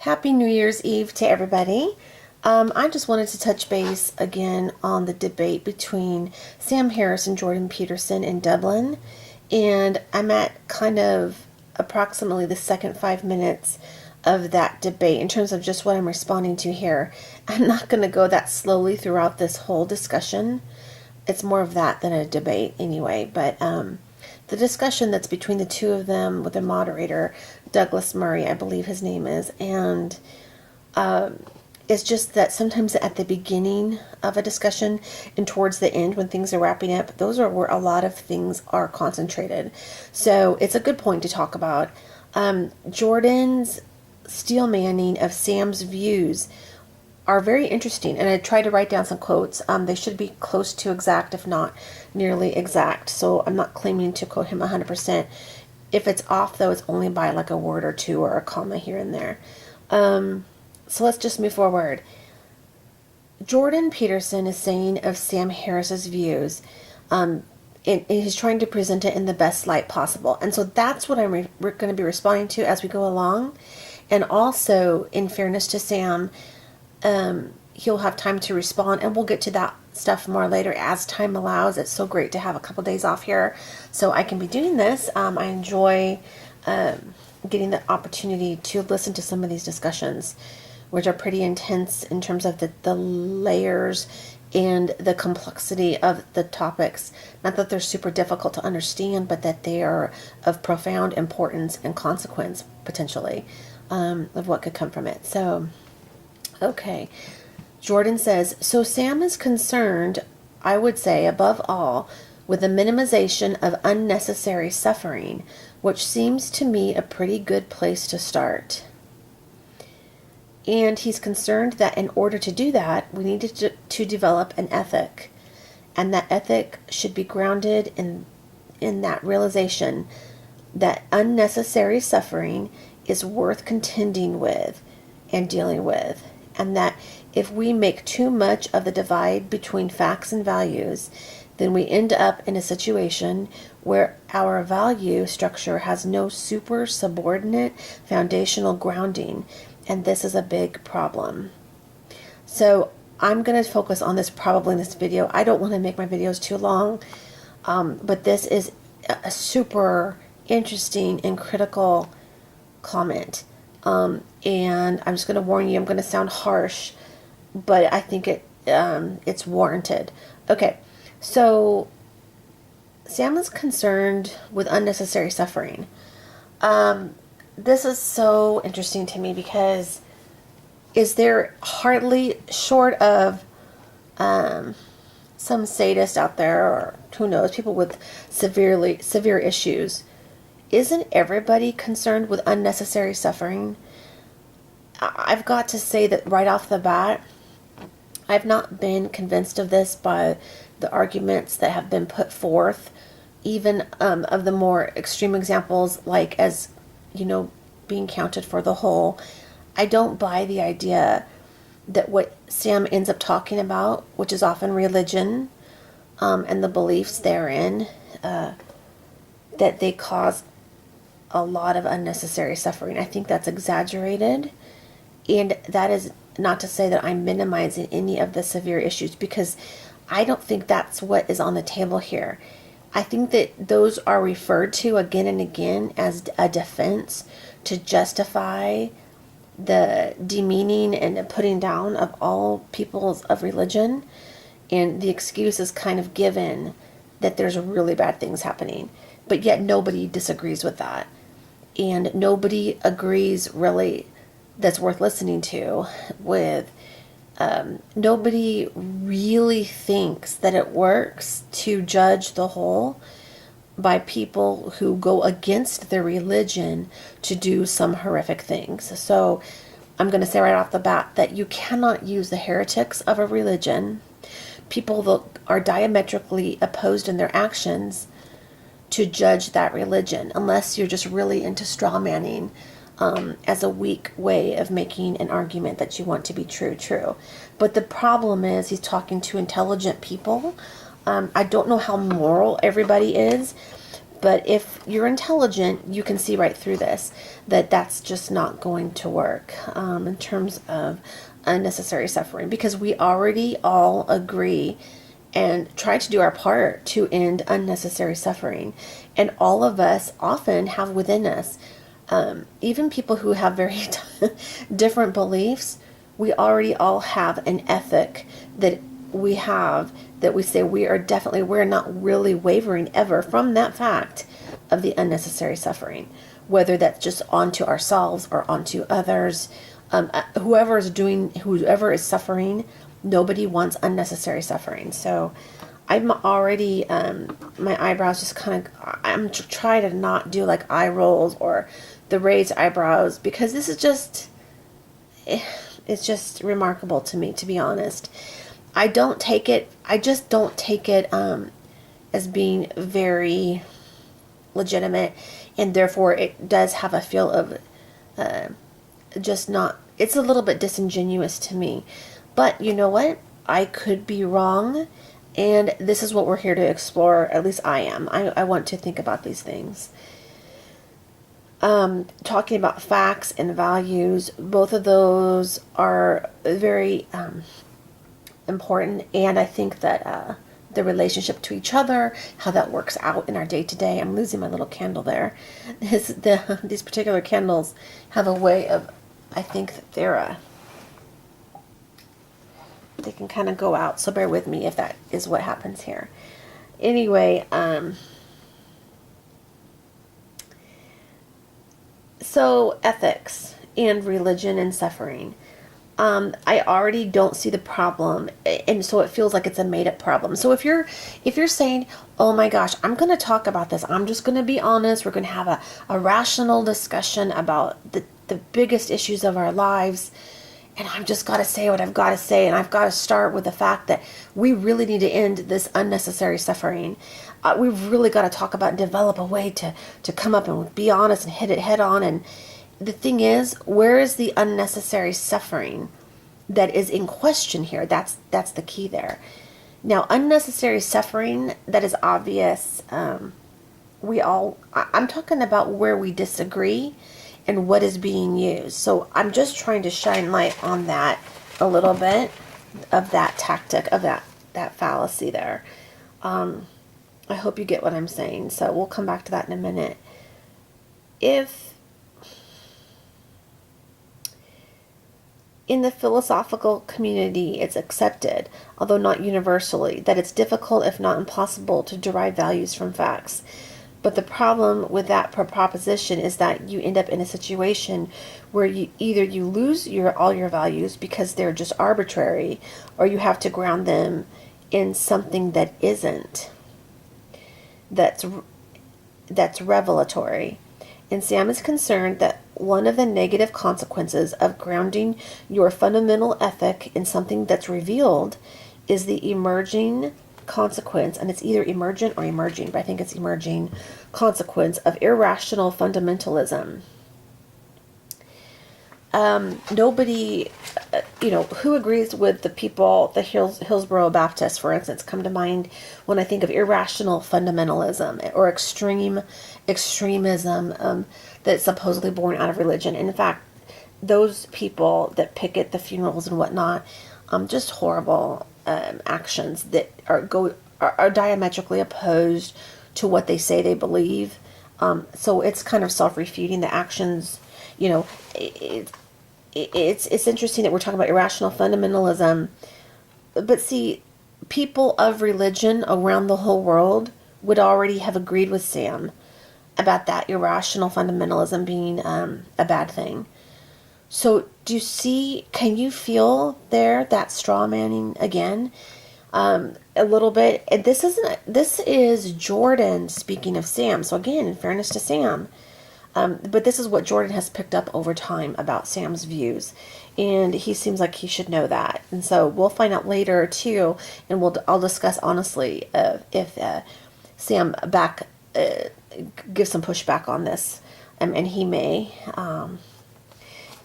Happy New Year's Eve to everybody. I just wanted to touch base again on the debate between Sam Harris and Jordan Peterson in Dublin. And I'm at kind of approximately the second 5 minutes of that debate in terms of just what I'm responding to here. I'm not going to go that slowly throughout this whole discussion. It's more of that than a debate anyway. But the discussion that's between the two of them with the moderator, Douglas Murray, I believe his name is, and it's just that sometimes at the beginning of a discussion and towards the end when things are wrapping up, those are where a lot of things are concentrated. So it's a good point to talk about. Jordan's steel manning of Sam's views are very interesting, and I tried to write down some quotes. They should be close to exact, if not nearly exact, so I'm not claiming to quote him 100%. If it's off, though, it's only by like a word or two or a comma here and there. So let's just move forward. Jordan Peterson is saying of Sam Harris's views, and he's trying to present it in the best light possible. And so that's what I'm going to be responding to as we go along. And also, in fairness to Sam, he'll have time to respond, and we'll get to that stuff more later as time allows. It's so great to have a couple days off here so I can be doing this. I enjoy getting the opportunity to listen to some of these discussions, which are pretty intense in terms of the layers and the complexity of the topics. Not that they're super difficult to understand, but that they are of profound importance and consequence, potentially, of what could come from it. So, okay. Jordan says, so Sam is concerned, I would say, above all, with the minimization of unnecessary suffering, which seems to me a pretty good place to start. And he's concerned that in order to do that, we need to develop an ethic. And that ethic should be grounded in that realization that unnecessary suffering is worth contending with and dealing with. And that if we make too much of the divide between facts and values, then we end up in a situation where our value structure has no super subordinate foundational grounding. And this is a big problem. So I'm going to focus on this probably in this video. I don't want to make my videos too long, but this is a super interesting and critical comment. And I'm just going to warn you, I'm going to sound harsh, but I think it's warranted. Okay, so Sam is concerned with unnecessary suffering. This is so interesting to me because is there hardly, short of some sadist out there, or who knows, people with severe issues, isn't everybody concerned with unnecessary suffering? I've got to say that right off the bat, I've not been convinced of this by the arguments that have been put forth, even of the more extreme examples, like as, being counted for the whole. I don't buy the idea that what Sam ends up talking about, which is often religion, and the beliefs therein, that they cause a lot of unnecessary suffering. I think that's exaggerated, and that is not to say that I'm minimizing any of the severe issues, because I don't think that's what is on the table here. I think that those are referred to again and again as a defense to justify the demeaning and putting down of all peoples of religion, and the excuse is kind of given that there's really bad things happening, but yet nobody disagrees with that, and nobody agrees really that's worth listening to with. Nobody really thinks that it works to judge the whole by people who go against their religion to do some horrific things. So I'm going to say right off the bat that you cannot use the heretics of a religion, people that are diametrically opposed in their actions, to judge that religion, unless you're just really into straw manning as a weak way of making an argument that you want to be true. But the problem is he's talking to intelligent people. I don't know how moral everybody is, But if you're intelligent, you can see right through this, that that's just not going to work in terms of unnecessary suffering, because we already all agree and try to do our part to end unnecessary suffering. And all of us often have within us, even people who have very different beliefs, we already all have an ethic that we have, that we say we're not really wavering ever from that fact of the unnecessary suffering, whether that's just onto ourselves or onto others. Whoever is suffering, nobody wants unnecessary suffering. So I'm already, my eyebrows just kind of, I'm trying to not do like eye rolls or the raised eyebrows, because this is just, it's just remarkable to me, to be honest. I just don't take it as being very legitimate, and therefore it does have a feel of just not, it's a little bit disingenuous to me. But you know what? I could be wrong, and this is what we're here to explore. At least I am. I want to think about these things. Talking about facts and values, both of those are very important, and I think that the relationship to each other, how that works out in our day-to-day. I'm losing my little candle there. These particular candles have a way of, I think that they can kind of go out, so bear with me if that is what happens here. Anyway, so ethics and religion and suffering. I already don't see the problem, and so it feels like it's a made-up problem. So if you're saying, oh my gosh, I'm going to talk about this, I'm just going to be honest, we're going to have a rational discussion about the biggest issues of our lives, and I've just got to say what I've got to say, and I've got to start with the fact that we really need to end this unnecessary suffering. We've really got to talk about and develop a way to come up and be honest and hit it head on. And the thing is, where is the unnecessary suffering that is in question here? That's the key there. Now, unnecessary suffering that is obvious, I'm talking about where we disagree and what is being used. So I'm just trying to shine light on that a little bit, of that tactic, of that fallacy there. I hope you get what I'm saying. So we'll come back to that in a minute. If in the philosophical community it's accepted, although not universally, that it's difficult, if not impossible, to derive values from facts. But the problem with that proposition is that you end up in a situation where you lose all your values because they're just arbitrary, or you have to ground them in something that isn't. That's revelatory. And Sam is concerned that one of the negative consequences of grounding your fundamental ethic in something that's revealed is the emerging consequence, and it's either emergent or emerging, but I think it's emerging consequence of irrational fundamentalism. Nobody, who agrees with the people, the Hillsborough Baptists, for instance, come to mind when I think of irrational fundamentalism or extremism that's supposedly born out of religion. And in fact, those people that picket the funerals and whatnot, just horrible actions that are diametrically opposed to what they say they believe. So it's kind of self-refuting. The actions, it's interesting that we're talking about irrational fundamentalism, but see, people of religion around the whole world would already have agreed with Sam about that irrational fundamentalism being a bad thing. So do you see, can you feel there that straw manning again? A little bit. And this is Jordan speaking of Sam. So again, in fairness to Sam, but this is what Jordan has picked up over time about Sam's views, and he seems like he should know that. And so we'll find out later too, and I'll discuss honestly if Sam gives some pushback on this, and he may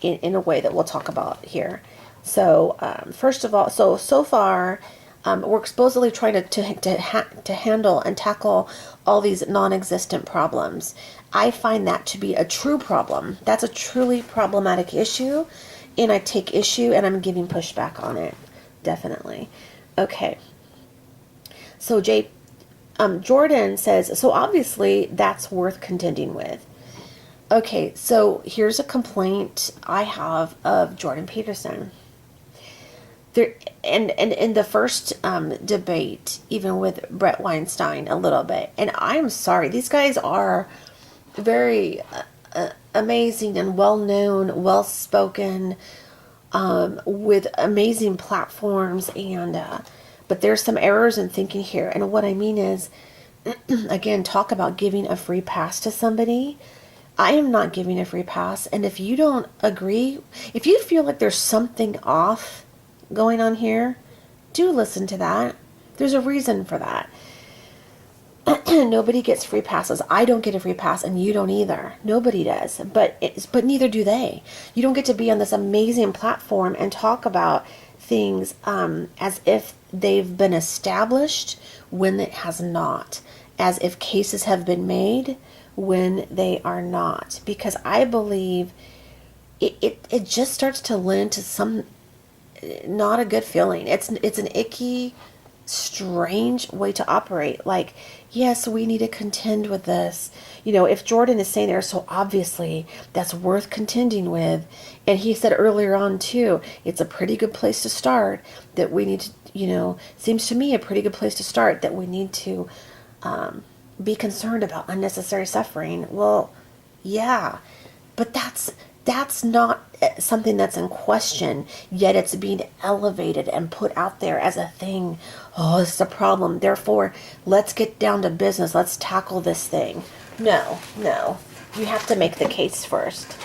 in a way that we'll talk about here. So first of all, so far we're supposedly trying to handle and tackle all these non-existent problems. I find that to be a true problem. That's a truly problematic issue, and I take issue and I'm giving pushback on it. Definitely. Okay. So Jordan says, so obviously that's worth contending with. Okay, so here's a complaint I have of Jordan Peterson. There, and in the first debate, even with Brett Weinstein a little bit, and I'm sorry, these guys are very amazing and well-known, well-spoken, with amazing platforms, and but there's some errors in thinking here. And what I mean is, again, talk about giving a free pass to somebody. I am not giving a free pass, and if you don't agree, if you feel like there's something off going on here, do listen to that. There's a reason for that. Nobody gets free passes. I don't get a free pass, and you don't either. Nobody does, but neither do they. You don't get to be on this amazing platform and talk about things as if they've been established when it has not, as if cases have been made when they are not, because I believe it just starts to lend to some not a good feeling. It's an icky, strange way to operate. Like, yes, we need to contend with this. You know, if Jordan is saying there, so obviously that's worth contending with, and he said earlier on too, it's a pretty good place to start, that we need to, seems to me a pretty good place to start, that we need to be concerned about unnecessary suffering. Well, yeah, but that's not something that's in question, yet it's being elevated and put out there as a thing. Oh, this is a problem, therefore let's get down to business, let's tackle this thing. No, you have to make the case first,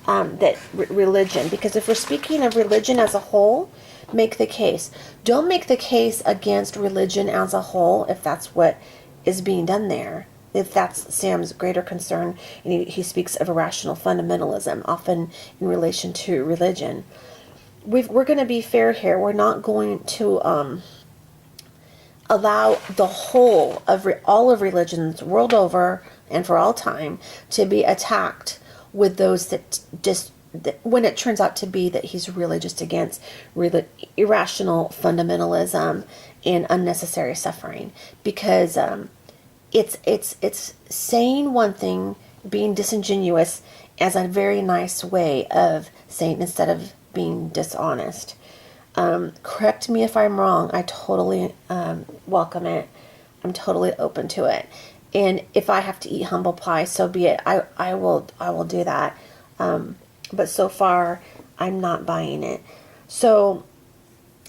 that religion, because if we're speaking of religion as a whole, make the case. Don't make the case against religion as a whole if that's what is being done there. If that's Sam's greater concern, and he speaks of irrational fundamentalism, often in relation to religion. We're going to be fair here. We're not going to allow the whole of all of religions world over and for all time to be attacked with those that when it turns out to be that he's really just against irrational fundamentalism and unnecessary suffering, because it's saying one thing, being disingenuous as a very nice way of saying, instead of being dishonest. Correct me if I'm wrong. I totally welcome it. I'm totally open to it. And if I have to eat humble pie, so be it. I will do that. But so far, I'm not buying it. So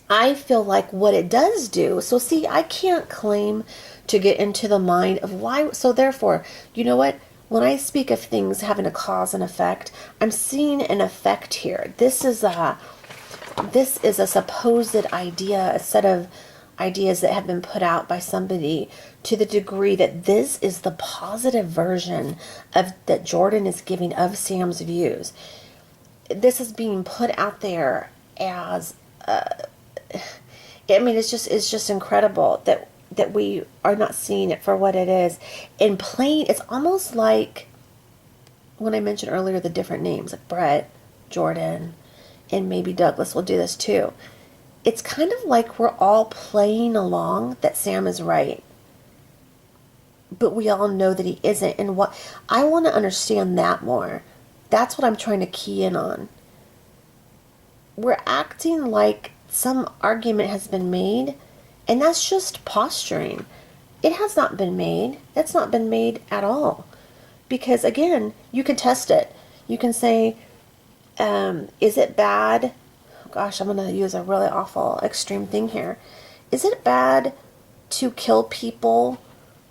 I feel like what it does do, so see, I can't claim to get into the mind of why, so therefore, you know what? When I speak of things having a cause and effect, I'm seeing an effect here. This is a supposed idea, a set of ideas that have been put out by somebody to the degree that this is the positive version of that Jordan is giving of Sam's views. This is being put out there as it's just incredible that we are not seeing it for what it is. In plain, it's almost like when I mentioned earlier the different names, like Brett, Jordan, and maybe Douglas will do this too. It's kind of like we're all playing along that Sam is right, but we all know that he isn't. And what I want to understand that more. That's what I'm trying to key in on. We're acting like some argument has been made, and that's just posturing. It has not been made. That's not been made at all. Because again, you can test it. You can say, is it bad? Gosh, I'm going to use a really awful extreme thing here. Is it bad to kill people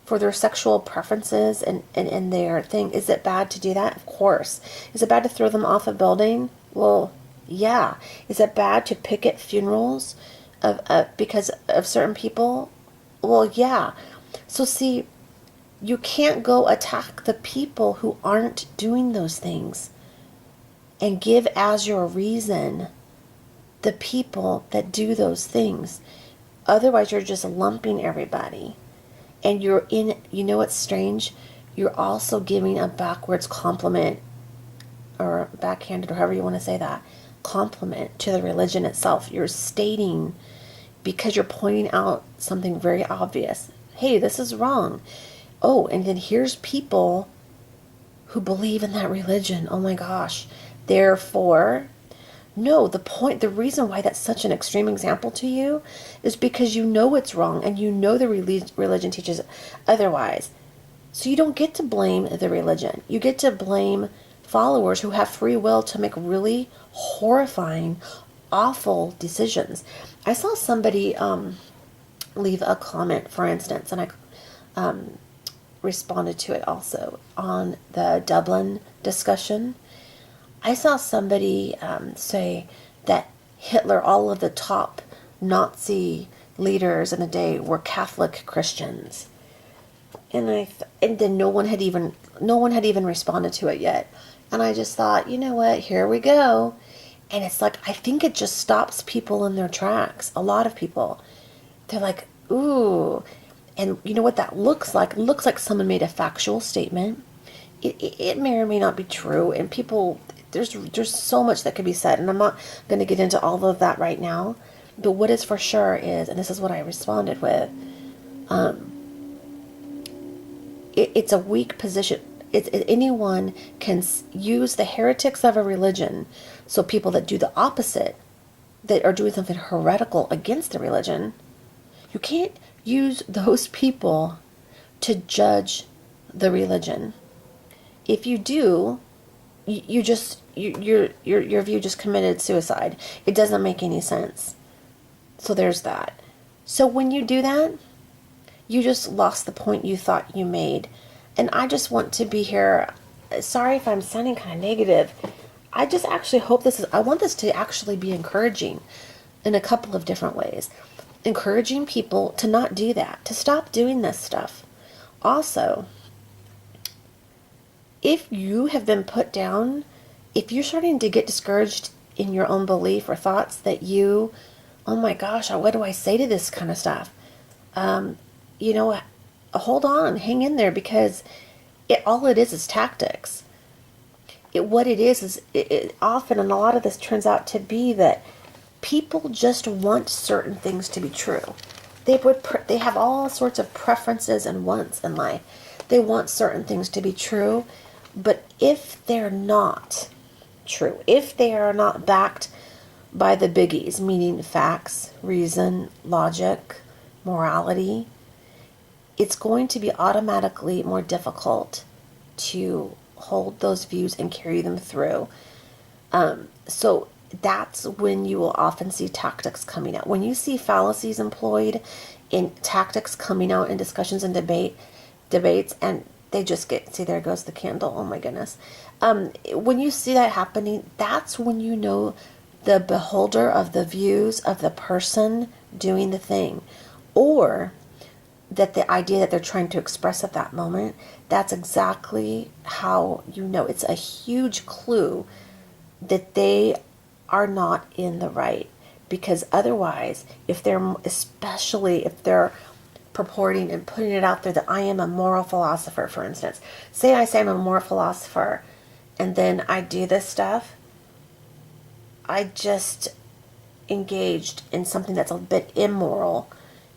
for their sexual preferences and their thing? Is it bad to do that? Of course. Is it bad to throw them off a building? Well, yeah. Is it bad to picket funerals because of certain people? Well, yeah. So see, you can't go attack the people who aren't doing those things and give as your reason the people that do those things. Otherwise, you're just lumping everybody. And you know what's strange? You're also giving a backwards compliment, or backhanded, or however you want to say that, compliment to the religion itself. You're stating, because you're pointing out something very obvious. Hey, this is wrong. Oh, and then here's people who believe in that religion. Oh my gosh. Therefore, no, the reason why that's such an extreme example to you is because you know it's wrong and you know the religion teaches otherwise. So you don't get to blame the religion. You get to blame followers who have free will to make really horrifying, awful decisions. I saw somebody leave a comment, for instance, and I responded to it also on the Dublin discussion. I saw somebody say that Hitler, all of the top Nazi leaders in the day were Catholic Christians, and then no one had even responded to it yet, and I just thought, you know what, here we go, and it's like I think it just stops people in their tracks. A lot of people, they're like, ooh, and you know what that looks like? It looks like someone made a factual statement. It may or may not be true, and people. There's so much that could be said, and I'm not going to get into all of that right now. But what is for sure is, and this is what I responded with, it's a weak position. Anyone can use the heretics of a religion, so people that do the opposite, that are doing something heretical against the religion, you can't use those people to judge the religion. If you do, your view just committed suicide. It doesn't make any sense. So there's that. So when you do that, you just lost the point you thought you made. And I just want to be here. Sorry if I'm sounding kind of negative. I just actually hope I want this to actually be encouraging in a couple of different ways. Encouraging people to not do that, to stop doing this stuff. Also, if you have been put down, if you're starting to get discouraged in your own belief or thoughts that oh my gosh, what do I say to this kind of stuff? Hold on, hang in there, because all it is tactics. What it is often, and a lot of this turns out to be that people just want certain things to be true. They have all sorts of preferences and wants in life. They want certain things to be true. But if they're not true, if they are not backed by the biggies, meaning facts, reason, logic, morality, it's going to be automatically more difficult to hold those views and carry them through. So that's when you will often see tactics coming out. When you see fallacies employed in tactics coming out in discussions and debates, and they just see, there goes the candle. Oh my goodness. When you see that happening, that's when you know the beholder of the views of the person doing the thing, or that the idea that they're trying to express at that moment, that's exactly how you know. It's a huge clue that they are not in the right. Because otherwise, especially if they're purporting and putting it out there that I am a moral philosopher, for instance. Say I'm a moral philosopher, and then I do this stuff. I just engaged in something that's a bit immoral,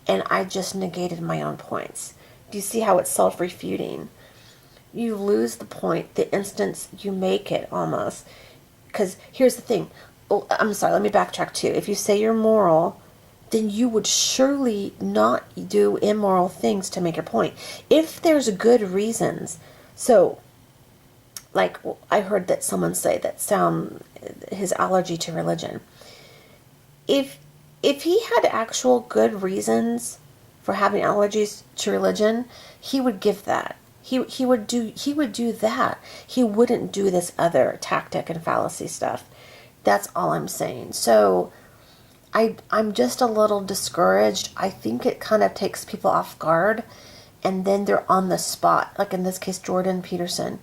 and I just negated my own points. Do you see how it's self-refuting? You lose the point the instant you make it, almost. Because here's the thing. Oh, I'm sorry, let me backtrack too. If you say you're moral, then you would surely not do immoral things to make your point. If there's good reasons. So, like I heard that someone say that his allergy to religion. If he had actual good reasons for having allergies to religion, he would give that. He would do that. He wouldn't do this other tactic and fallacy stuff. That's all I'm saying. So I'm just a little discouraged. I think it kind of takes people off guard, and then they're on the spot. Like in this case, Jordan Peterson.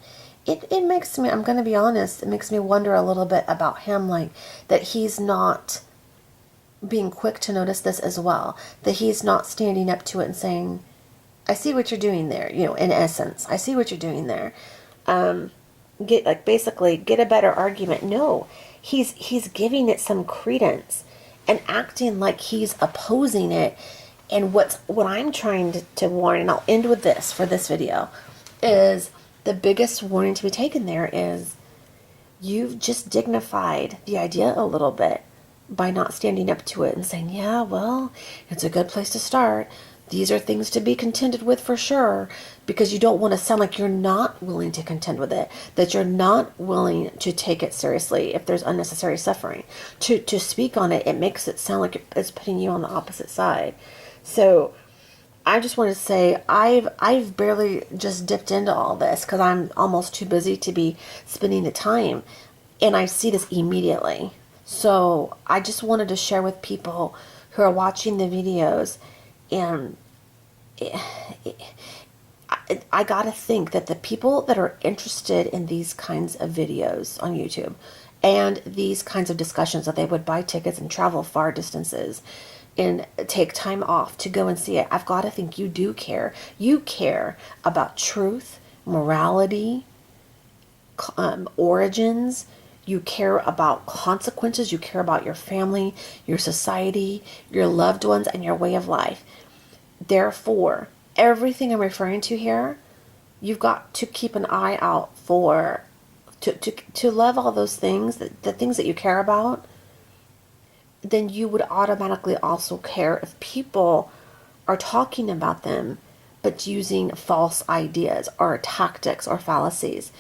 It makes me, I'm going to be honest, it makes me wonder a little bit about him, like that he's not being quick to notice this as well, that he's not standing up to it and saying, I see what you're doing there, in essence, I see what you're doing there. Basically get a better argument. No, he's giving it some credence and acting like he's opposing it. And what I'm trying to warn, and I'll end with this for this video, is the biggest warning to be taken there is you've just dignified the idea a little bit by not standing up to it and saying, yeah, well, it's a good place to start. These are things to be contended with for sure, because you don't want to sound like you're not willing to contend with it, that you're not willing to take it seriously if there's unnecessary suffering. To speak on it, it makes it sound like it's putting you on the opposite side. So I just want to say I've barely just dipped into all this because I'm almost too busy to be spending the time, and I see this immediately. So I just wanted to share with people who are watching the videos, and I gotta think that the people that are interested in these kinds of videos on YouTube and these kinds of discussions, that they would buy tickets and travel far distances and take time off to go and see it, I've got to think you do care. You care about truth, morality, origins. You care about consequences. You care about your family, your society, your loved ones, and your way of life. Therefore, everything I'm referring to here, you've got to keep an eye out for, to love all those things, the things that you care about. Then you would automatically also care if people are talking about them but using false ideas or tactics or fallacies.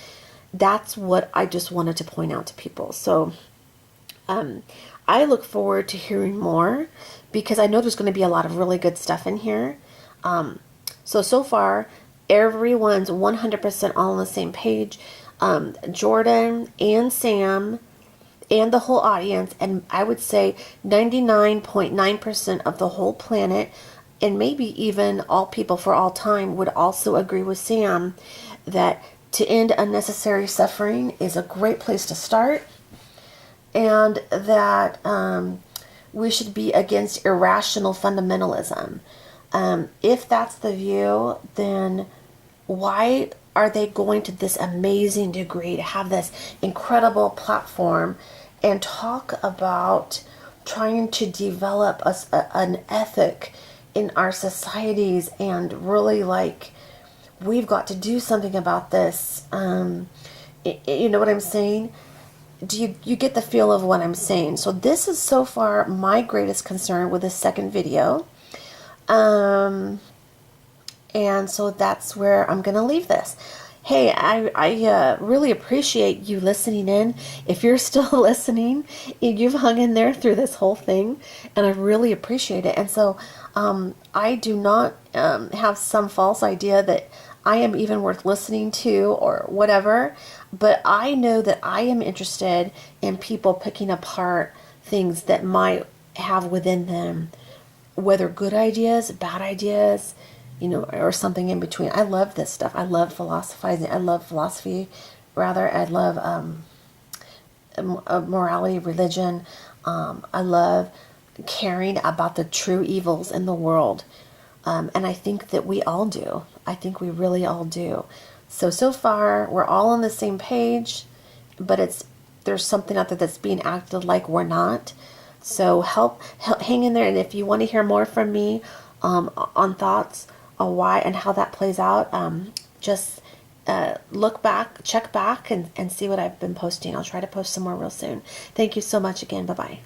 That's what I just wanted to point out to people. So I look forward to hearing more, because I know there's going to be a lot of really good stuff in here. So far, everyone's 100% all on the same page. Jordan and Sam and the whole audience, and I would say 99.9% of the whole planet, and maybe even all people for all time, would also agree with Sam that to end unnecessary suffering is a great place to start, and that we should be against irrational fundamentalism. If that's the view, then why are they going to this amazing degree to have this incredible platform and talk about trying to develop an ethic in our societies, and really we've got to do something about this? You know what I'm saying? Do you get the feel of what I'm saying? So this is so far my greatest concern with this second video. And so that's where I'm going to leave this. Hey, I really appreciate you listening in. If you're still listening, you've hung in there through this whole thing, and I really appreciate it. And so I do not have some false idea that I am even worth listening to or whatever, but I know that I am interested in people picking apart things that might have within them, whether good ideas, bad ideas, or something in between. I love this stuff. I love philosophizing. I love philosophy, rather. I love morality, religion. I love caring about the true evils in the world. And I think that we all do. I think we really all do. So far, we're all on the same page, but there's something out there that's being acted like we're not. So help hang in there. And if you want to hear more from me on thoughts on why and how that plays out, just check back and see what I've been posting. I'll try to post some more real soon. Thank you so much again. Bye-bye.